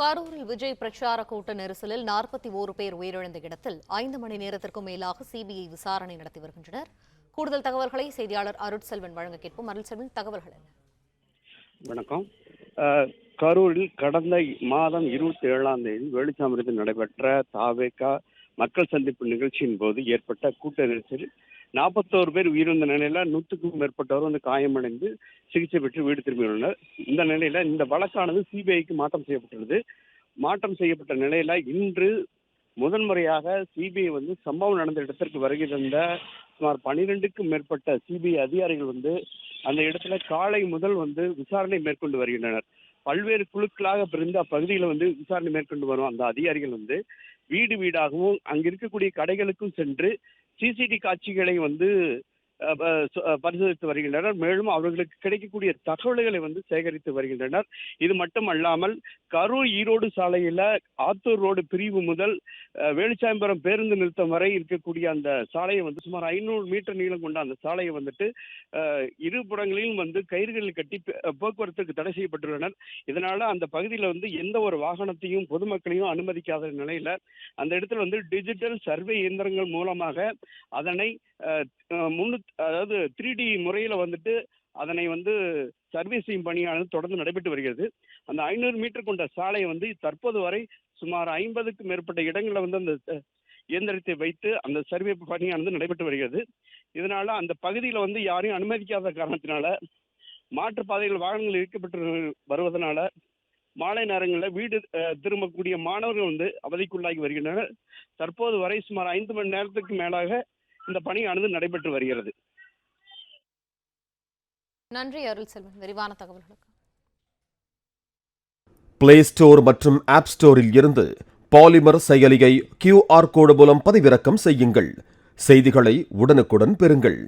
கரூரில் விஜய் பிரச்சார கூட்ட நெரிசலில் 41 பேர் உயிரிழந்த இடத்தில் 5 மணி நேரத்திற்கும் மேலாக சிபிஐ விசாரணை நடத்தி வருகின்றனர். கூடுதல் தகவல்களை செய்தியாளர் அருட்செல்வன் வழங்க கேட்போம். அருட்செல்வன், தகவல்கள் என்ன? வணக்கம். கரூரில் கடந்த மாதம் 27ஆம் தேதி வேலுச்சாமியில் நடைபெற்ற தாவேகா மக்கள் சந்திப்பு நிகழ்ச்சியின் போது ஏற்பட்ட கூட்ட நெரிசலில் 41 பேர் உயிரிழந்த நிலையில 100க்கும் மேற்பட்டவர் காயமடைந்து சிகிச்சை பெற்று வீடு திரும்பியுள்ளனர். இந்த நிலையில இந்த வழக்கானது சிபிஐக்கு மாற்றம் செய்யப்பட்டுள்ளது. மாற்றம் செய்யப்பட்ட நிலையில இன்று முதன்முறையாக சிபிஐ சம்பவம் நடந்த இடத்திற்கு வருகை தந்த சுமார் 12க்கும் மேற்பட்ட சிபிஐ அதிகாரிகள் அந்த இடத்துல காலை முதல் விசாரணை மேற்கொண்டு வருகின்றனர். பல்வேறு குழுக்களாக பிரிந்து அப்பகுதியில் விசாரணை மேற்கொண்டு வரும் அந்த அதிகாரிகள் வீடு வீடாகவும் அங்க இருக்கக்கூடிய கடைகளுக்கும் சென்று சிசிடி காட்சிகளை பரிசோதித்து வருகின்றனர். மேலும் அவர்களுக்கு கிடைக்கக்கூடிய தகவல்களை சேகரித்து வருகின்றனர். இது மட்டுமல்லாமல் கரூர் ஈரோடு சாலையில ஆத்தூர் ரோடு பிரிவு முதல் வேலுச்சாமிபுரம் பேருந்து நிறுத்தம் வரை இருக்கக்கூடிய அந்த சாலையை சுமார் 500 மீட்டர் நீளம் கொண்ட அந்த சாலையை இருபுறங்களிலும் கயிறுகளில் கட்டி போக்குவரத்துக்கு தடை செய்யப்பட்டுள்ளனர். இதனால அந்த பகுதியில் எந்த ஒரு வாகனத்தையும் பொதுமக்களையும் அனுமதிக்காத நிலையில அந்த இடத்துல டிஜிட்டல் சர்வே இயந்திரங்கள் மூலமாக அதனை அதாவது 3D முறையில அதனை சர்வே செய்யும் பணியானது தொடர்ந்து நடைபெற்று வருகிறது. அந்த 500 மீட்டர் கொண்ட சாலை தற்போது வரை சுமார் 50க்கும் மேற்பட்ட இடங்களில் அந்த இயந்திரத்தை வைத்து அந்த சர்வே பணியானது நடைபெற்று வருகிறது. இதனால அந்த பகுதியில் யாரையும் அனுமதிக்காத காரணத்தினால மாற்றுப்பாதைகள் வாகனங்கள் இயக்கப்பட்டு வருவதனால மாலை நேரங்களில் வீடு திரும்பக்கூடிய மாணவர்கள் அவதிக்குள்ளாகி வருகின்றனர். தற்போது வரை சுமார் 5 மணி நேரத்துக்கு மேலாக இந்த பணியானது நடைபெற்று வருகிறது. நன்றி அருள்செல்வன், விரிவான தகவல்களுக்கு. பிளே ஸ்டோர் மற்றும் ஆப் ஸ்டோரில் இருந்து பாலிமர் செயலியை QR கோடு மூலம் பதிவிறக்கம் செய்யுங்கள். செய்திகளை உடனுக்குடன் பெறுங்கள்.